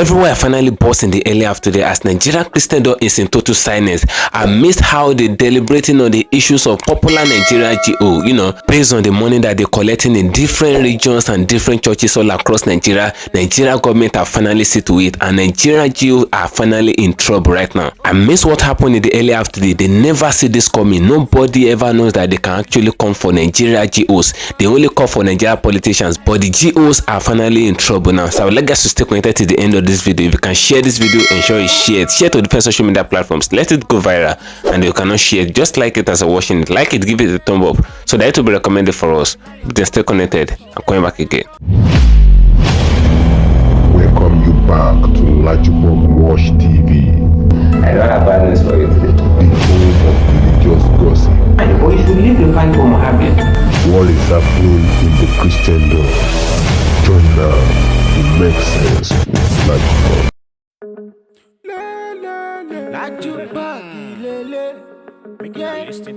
Everywhere finally burst in the early afternoon as Nigerian Christendom is in total silence amidst how they deliberating on the issues of popular Nigerian GO, based on the money that they're collecting in different regions and different churches all across Nigeria. Nigeria government are finally see to it, and Nigerian GO are finally in trouble right now. Amidst what happened in the early afternoon, they never see this coming. Nobody ever knows that they can actually come for Nigeria GOs. They only call for Nigeria politicians, but the GOs are finally in trouble now. So I would like us to stay connected to the end of this video. If you can share this video, ensure you share it. Share to the different social media platforms. Let it go viral. And you cannot share it, just like it as a watching it. Like it, give it a thumb up, so that it will be recommended for us. Then stay connected. I'm coming back again. Welcome you back to LAJUPOG Watch TV. I don't have bad news for you today. The home of religious gossip. But you should leave the fight for Mohammed. What is happening in the Christendom? Join now. It makes sense with LAJUPOG.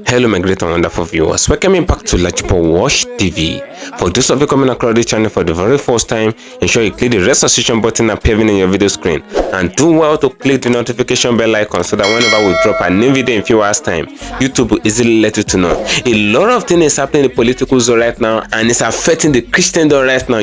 Hello my great and wonderful viewers, welcome back to LAJUPOG Watch TV. For those of you coming across this channel for the very first time, ensure you click the red subscription button appearing in your video screen, and do well to click the notification bell icon so that whenever we drop a new video in few hours time, YouTube will easily let you to know. A lot of things is happening in the political zone right now, and it's affecting the Christendom right now.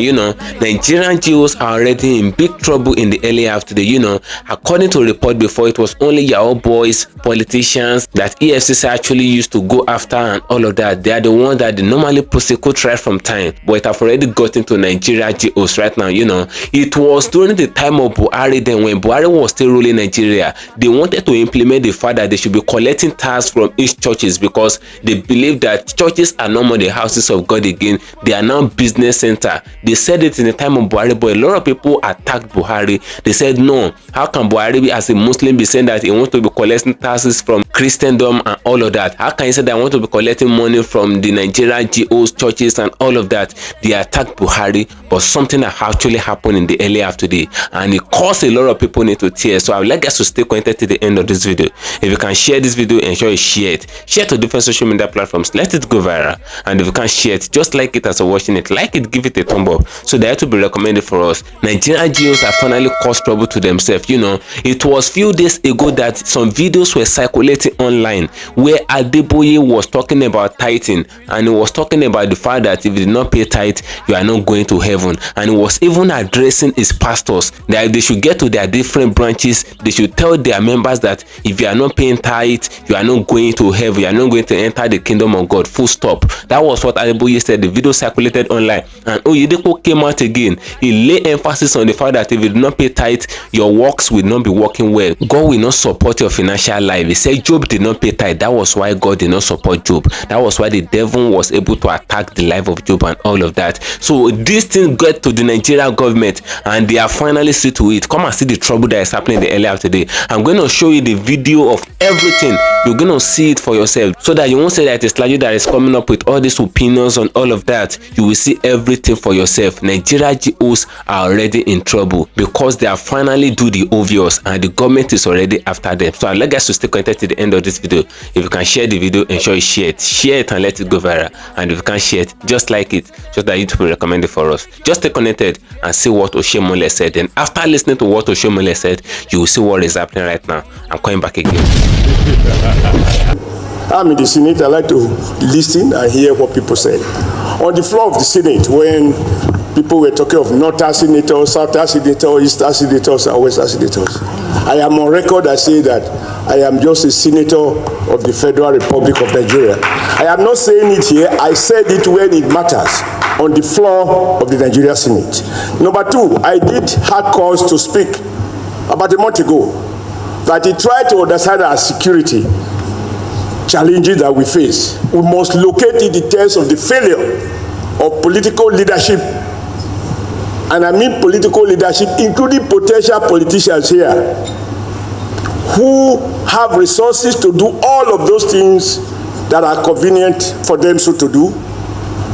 Nigerian Jews are already in big trouble in the early afternoon. According to a report before, it was only Yahoo boys, politicians that EFCC actually used to go after and all of that. They are the ones that they normally prosecute right from time, but it have already gotten to Nigeria GOs right now. It was during the time of Buhari, then when Buhari was still ruling Nigeria, they wanted to implement the fact that they should be collecting tax from each churches, because they believe that churches are no more the houses of God again. They are now business center. They said it in the time of Buhari, but a lot of people attacked Buhari. They said, no, how can Buhari as a Muslim be saying that he wants to be collecting taxes from Christendom and all of that? How can he say that I want to be collecting money from the Nigerian GOs, churches and all of that? They attacked Buhari, but something that actually happened in the early afternoon, and it caused a lot of people into tears. So I would like us to stay connected to the end of this video. If you can share this video, ensure you share it. Share to different social media platforms. Let it go viral. And if you can share it, just like it as you're watching it, like it, give it a thumb up, so that it will be recommended for us. Nigerian GOs have finally caused trouble to themselves. It was few days ago that some videos were circulating online where ADEBOYE was talking about tithing, and he was talking about the fact that if you did not pay tithe, you are not going to heaven. And he was even addressing his pastors that they should get to their different branches. They should tell their members that if you are not paying tithe, you are not going to heaven. You are not going to enter the kingdom of God. Full stop. That was what ADEBOYE said. The video circulated online, and Oyedepo came out again. He laid emphasis on the fact that if you do not pay tithe, your works will not be working well. God will not support your financial life. He said Job did not pay tithe. That was why God did not support Job. That was why the devil was able to attack the life of Job and all of that. So this thing got to the Nigerian government, and they are finally see to it. Come and see the trouble that is happening in the early afternoon. I'm going to show you the video of everything. You're going to see it for yourself, so that you won't say that it's Laju that is coming up with all these opinions on all of that. You will see everything for yourself. Nigeria GOs are already in trouble because they are finally do the obvious, and the government is already after them. So I'd like us to stay connected to the end of this video. If you can share the video, ensure you share it and let it go viral. And if you can share it, just like it, so that YouTube will recommend it for us. Just stay connected and see what OSHIOMOLE said. Then after listening to what OSHIOMOLE said, you will see what is happening right now. I'm coming back again. I'm in the Senate. I like to listen and hear what people say. On the floor of the Senate, when people were talking of Northern senators, Southern senators, Eastern senators, and Western senators, I am on record. I say that I am just a senator of the Federal Republic of Nigeria. I am not saying it here. I said it when it matters, on the floor of the Nigeria Senate. Number two, I did hard calls to speak about a month ago that he tried to understand our security challenges that we face. We must locate the details of the failure of political leadership, and I mean political leadership, including potential politicians here, who have resources to do all of those things that are convenient for them so to do,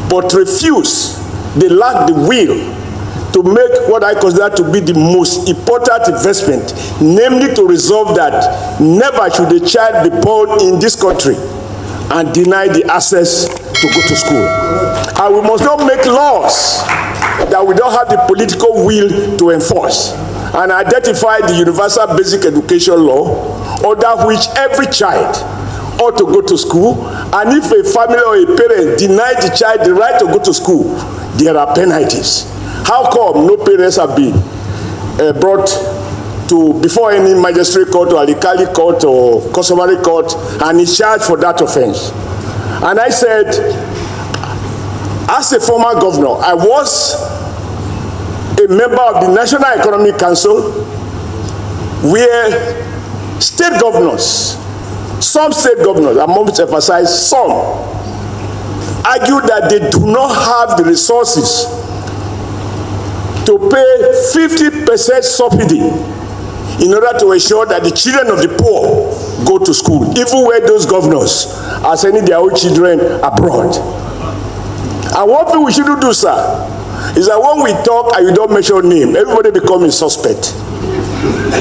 but refuse. They lack the will to make what I consider to be the most important investment, namely to resolve that never should a child be born in this country and deny the access to go to school. And we must not make laws that we don't have the political will to enforce. and identified the Universal Basic Education Law, under which every child ought to go to school, and if a family or a parent deny the child the right to go to school, there are penalties. How come no parents have been brought to before any magistrate court or alkali court or customary court and is charged for that offense? And I said, as a former governor, I was a member of the National Economic Council, where state governors, some state governors, I must emphasize some, argue that they do not have the resources to pay 50% subsidy in order to ensure that the children of the poor go to school, even where those governors are sending their own children abroad. And one thing we shouldn't do, sir, is that when we talk and you don't mention name, everybody becomes a suspect.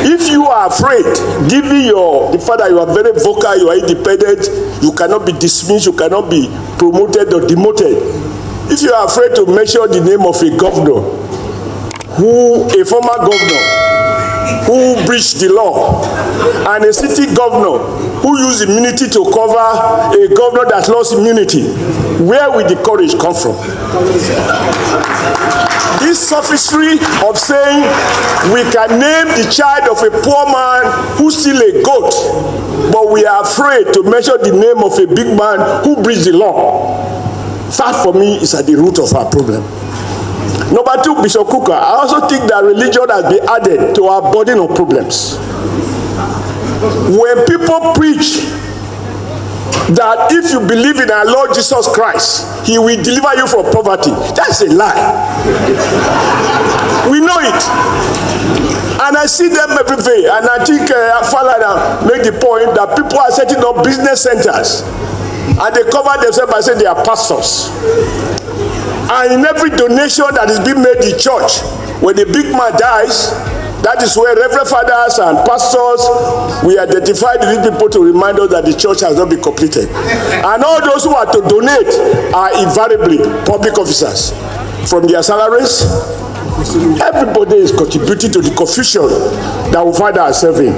If you are afraid, given the fact that you are very vocal, you are independent, you cannot be dismissed, you cannot be promoted or demoted. If you are afraid to mention the name of a governor, a former governor, who breached the law, and a city governor who used immunity to cover a governor that lost immunity, where will the courage come from? This sophistry of saying we can name the child of a poor man who's still a goat, but we are afraid to mention the name of a big man who breached the law, that for me is at the root of our problem. Number two, Bishop Kuka, I also think that religion has been added to our burden of problems. When people preach that if you believe in our Lord Jesus Christ, he will deliver you from poverty, that's a lie. We know it. And I see them every day, and I think Falana made the point that people are setting up business centers, and they cover themselves by saying they are pastors. And in every donation that is being made in church, when the big man dies, that is where reverend fathers and pastors, we identify these people to remind us that the church has not been completed. And all those who are to donate are invariably public officers. From their salaries, everybody is contributing to the confusion that we find ourselves in.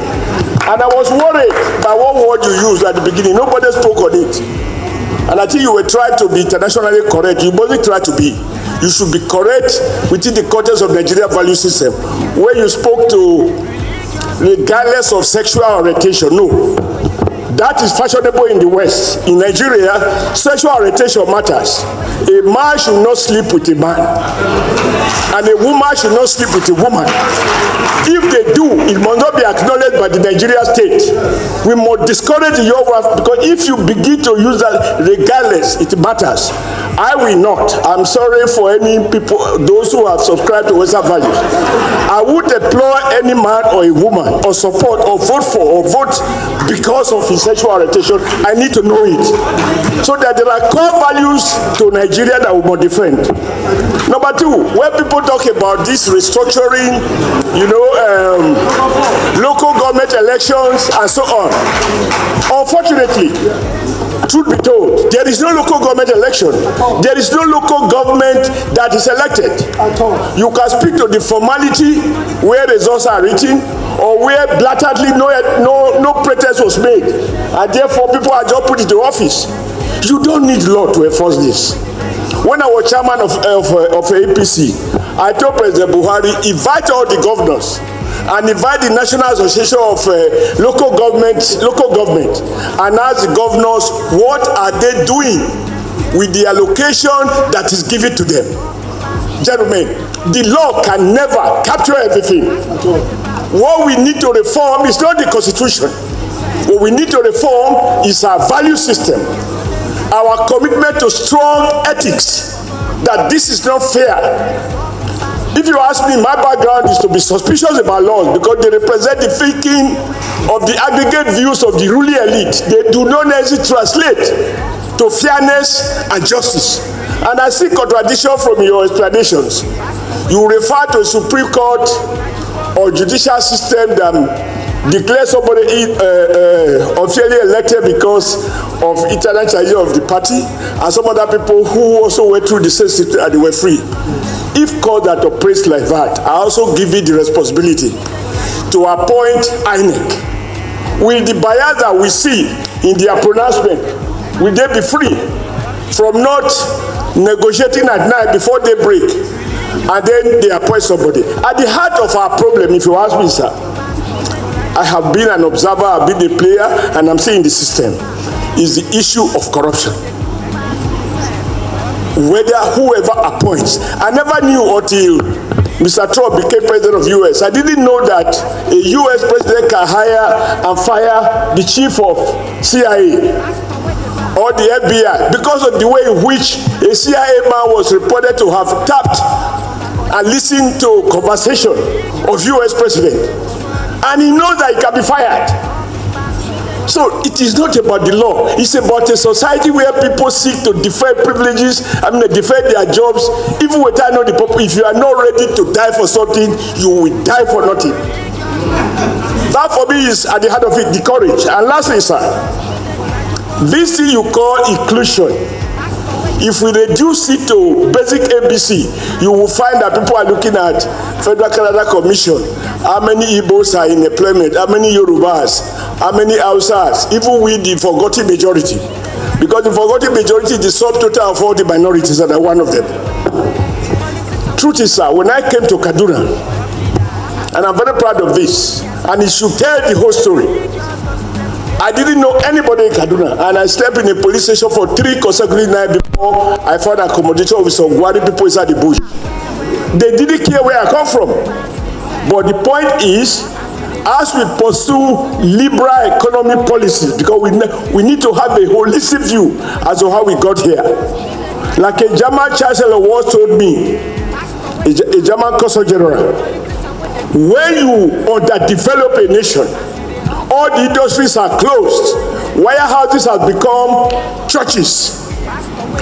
And I was worried by one word you used at the beginning. Nobody spoke on it. And I think you were trying to be internationally correct. You mustn't try to be. You should be correct within the context of Nigerian value system. When you spoke to regardless of sexual orientation, no. That is fashionable in the West. In Nigeria, sexual orientation matters. A man should not sleep with a man, and a woman should not sleep with a woman. If they do, it must not be acknowledged by the Nigerian state. We must discourage the young ones, because if you begin to use that regardless, it matters. I will not. I'm sorry for any people, those who have subscribed to Western values. I would employ any man or a woman, or support, or vote for, or vote because of his sexual orientation. I need to know it, so that there are core values to Nigeria that we must defend. Number two, when people talk about this restructuring, local government elections and so on, unfortunately, truth be told, there is no local government election. There is no local government that is elected. You can speak to the formality where results are written, or where blatantly no pretext was made, and therefore people are just put into office. You don't need law to enforce this. When I was chairman of APC, I told President Buhari, invite all the governors and invite the National Association of local government, and ask the governors what are they doing with the allocation that is given to them. Gentlemen, the law can never capture everything. What we need to reform is not the Constitution. What we need to reform is our value system, our commitment to strong ethics, that this is not fair. If you ask me, my background is to be suspicious about laws because they represent the thinking of the aggregate views of the ruling elite. They do not necessarily translate to fairness and justice. And I see contradiction from your explanations. You refer to a Supreme Court or judicial system that declares somebody officially elected because of internal charges of the party, and some other people who also went through the same system and they were free. if court that operates like that, I also give it the responsibility to appoint INEC. With the bias that we see in their pronouncement, will they be free from not negotiating at night before they break, and then they appoint somebody? At the heart of our problem, if you ask me, sir, I have been an observer, I've been a player, and I'm seeing the system, is the issue of corruption. Whether whoever appoints, I never knew until Mr. Trump became president of US. I didn't know that a US president can hire and fire the chief of CIA or the FBI because of the way in which a CIA man was reported to have tapped and listened to conversation of US president. And he knows that he can be fired. So it is not about the law. It's about a society where people seek to defend privileges, defend their jobs, even without knowing the purpose. If you are not ready to die for something, you will die for nothing. That for me is at the heart of it, the courage. And lastly, sir, this thing you call inclusion, if we reduce it to basic ABC, you will find that people are looking at Federal Canada Commission, how many Igbos are in employment, how many Yorubas, how many Hausas, even with the forgotten majority. Because the forgotten majority is the subtotal of all the minorities, and I'm one of them. Truth is, sir, when I came to Kaduna, and I'm very proud of this, and it should tell the whole story, I didn't know anybody in Kaduna, and I slept in a police station for 3 consecutive nights before I found accommodation with some Gwari people inside the bush. They didn't care where I come from. But the point is, as we pursue liberal economic policies, because we need to have a holistic view as to how we got here. Like a German chancellor once told me, a German consul general, when you underdevelop a nation, all the industries are closed, warehouses have become churches.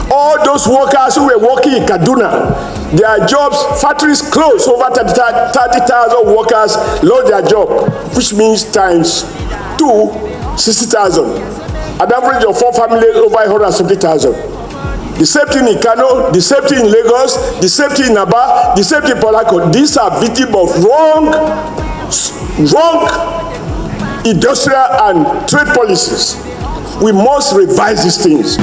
All those workers who were working in Kaduna, their jobs, factories closed, over 30,000 workers lost their job, which means times 2, 60,000. An average of 4 families over 170,000. The same thing in Kano, the same thing in Lagos, the same thing in Aba, the same thing in Port Harcourt. These are victims of wrong industrial and trade policies. We must revise these things.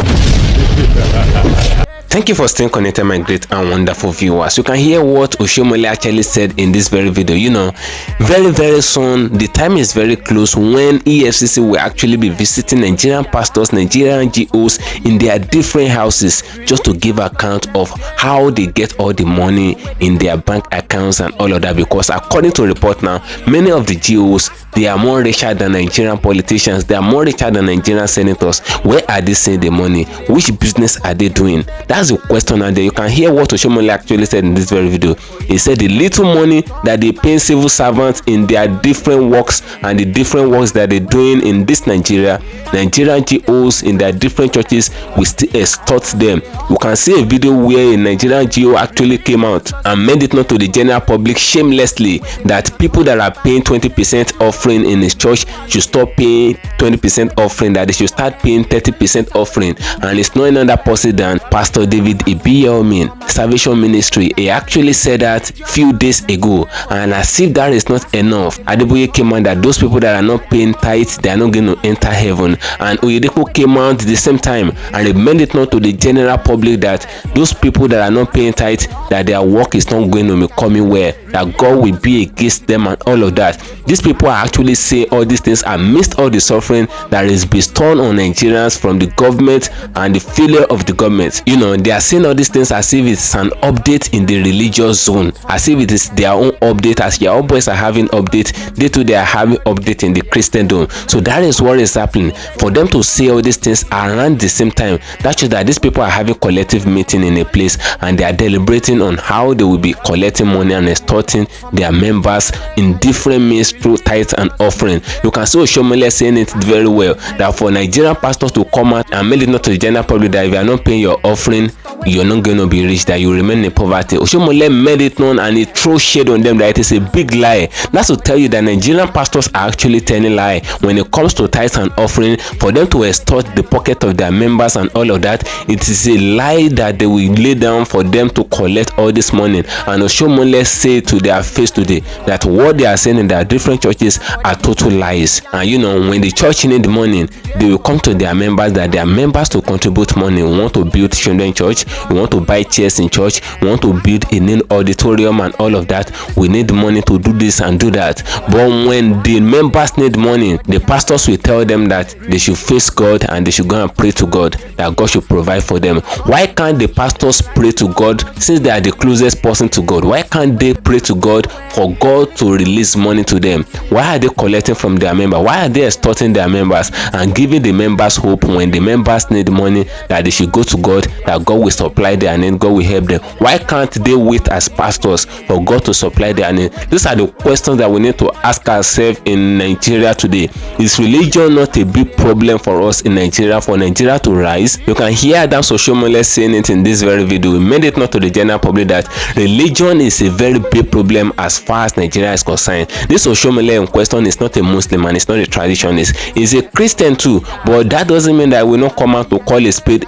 Thank you for staying connected, my great and wonderful viewers. You can hear what OSHIOMOLE actually said in this very video. You know, very soon, the time is very close when EFCC will actually be visiting Nigerian pastors, Nigerian GOs in their different houses just to give account of how they get all the money in their bank accounts and all of that. Because according to report now, many of the GOs, they are more richer than Nigerian politicians. They are more richer than Nigerian senators. Where are they sending the money? Which business are they doing? That's the question, and then you can hear what OSHIOMOLE actually said in this very video. He said the little money that they pay civil servants in their different works and the different works that they're doing in this Nigerian GOs in their different churches will still extort them. You can see a video where a Nigerian GO actually came out and made it known to the general public shamelessly that people that are paying 20% offering in his church should stop paying 20% offering, that they should start paying 30% offering. And it's no other person than Pastor David IBIYEOMIE, Salvation Ministry. He actually said that few days ago, and as if that is not enough, ADEBOYE came out that those people that are not paying tithes, they are not going to enter heaven. And Oyedepo came out at the same time and he made it known to the general public that those people that are not paying tithes, that their work is not going to be coming where, that God will be against them and all of that. These people are actually saying all these things amidst all the suffering that is bestowed on Nigerians from the government and the failure of the government. You know, they are saying all these things as if it's an update in the religious zone, as if it is their own update, as your own boys are having update, they too they are having update in the Christendom. So that is what is happening. For them to say all these things around the same time, that shows that these people are having collective meeting in a place and they are deliberating on how they will be collecting money and extorting their members in different means through tithes and offering. You can see OSHIOMOLE saying it very well, that for Nigerian pastors to come out and mail it not to the general public that if you are not paying your offering, you're not going to be rich, that you remain in poverty. OSHIOMOLE made it known and it throws shade on them that it is a big lie. That's to tell you that Nigerian pastors are actually telling lie when it comes to tithes and offering, for them to extort the pocket of their members and all of that. It is a lie that they will lay down for them to collect all this money. And OSHIOMOLE say to their face today that what they are saying in their different churches are total lies. And you know, when the church need money, they will come to their members, that their members to contribute money. We want to build children church, we want to buy chairs in church, we want to build a new auditorium and all of that. We need money to do this and do that. But when the members need money, the pastors will tell them that they should face God and they should go and pray to God, that God should provide for them. Why can't the pastors pray to God, since they are the closest person to God? Why can't they pray to God for God to release money to them? Why are they collecting from their members? Why are they extorting their members and giving the members hope when the members need money, that they should go to God, that God will supply their need, God will help them? Why can't they wait as pastors for God to supply their need? These are the questions that we need to ask ourselves in Nigeria today. Is religion not a big problem for us in Nigeria, for Nigeria to rise? You can hear Adam OSHIOMOLE saying it in this very video. We made it not to the general public that religion is a very big problem as far as Nigeria is concerned. This OSHIOMOLE in question is not a Muslim and it's not a traditionalist. He's a Christian too, but that doesn't mean that we will not come out to call a spade,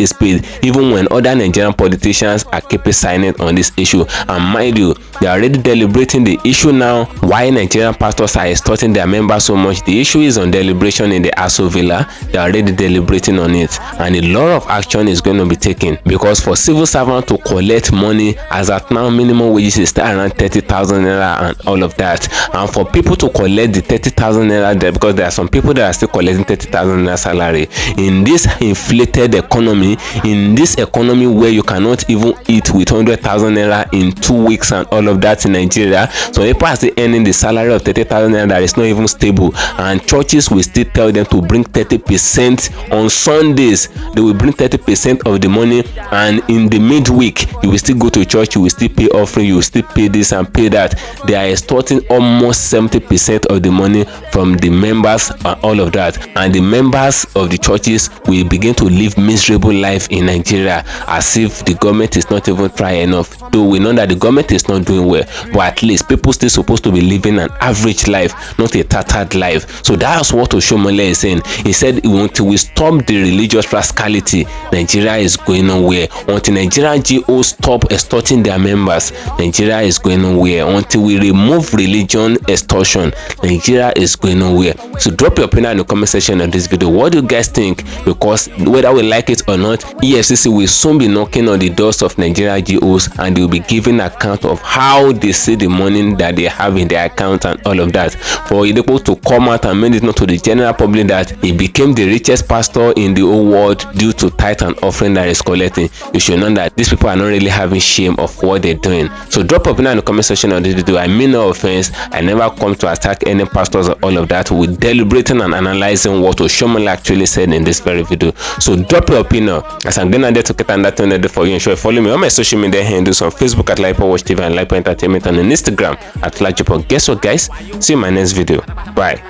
even when other Nigerian politicians are keeping silent on this issue. And mind you, they are already deliberating the issue now. Why Nigerian pastors are extorting their members so much? The issue is on deliberation in the Aso Villa. They are already deliberating on it, and a lot of action is going to be taken, because for civil servants to collect money, as at now minimum wages is still around 30,000 naira and all of that, and for people to collect the 30,000 naira there, because there are some people that are still collecting 30,000 naira salary in this inflated economy, in this economy where you cannot even eat with 100,000 naira in 2 weeks and all of that in Nigeria. So people are still earning the salary of 30,000 naira that is not even stable, and churches will still tell them to bring 30% on Sundays. They will bring 30% of the money, and in the midweek you will still go to church, you will still pay offering, you will still pay this and pay that. They are extorting almost 70% of the money from the members and all of that, and the members of the churches will begin to live miserable life in Nigeria, as if the government is not even trying enough. Though we know that the government is not doing well, but at least people still supposed to be living an average life, not a tattered life. So that's what OSHIOMOLE is saying. He said until we stop the religious rascality, Nigeria is going nowhere. Until Nigerian GOs stop extorting their members, Nigeria is going nowhere. Until we remove religion extortion, Nigeria is going nowhere. So drop your opinion in the comment section of this video. What do you guys think? Because whether we like it or not, EFCC will soon be knocking on the doors of Nigeria GOs, and they will be giving account of how they see the money that they have in their account and all of that. For Oyedepo to come out and make it known to the general public that he became the richest pastor in the whole world due to tithe and offering that is collecting, you should know that these people are not really having shame of what they're doing. So drop up in the comment section of this video. I mean no offense, I never come to attack any pastors or all of that. We're deliberating and analyzing what OSHIOMOLE actually said in this very video. So drop your opinion, as I'm gonna to get that thing for you. And sure, follow me on my social media handles on Facebook at LAJUPOG TV and LAJUPOG Entertainment, and on Instagram at LAJUPOG. Guess what, guys? See you in my next video. Bye.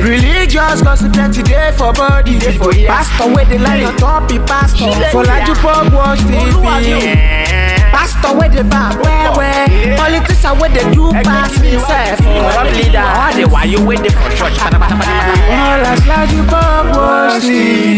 Religious gossip today for body. Pastor with the line on top, pastor for LAJUPOG Watch TV. Pastor with the bar, where politician with the do pass himself. Leader, why you waiting for church? All as LAJUPOG Watch TV.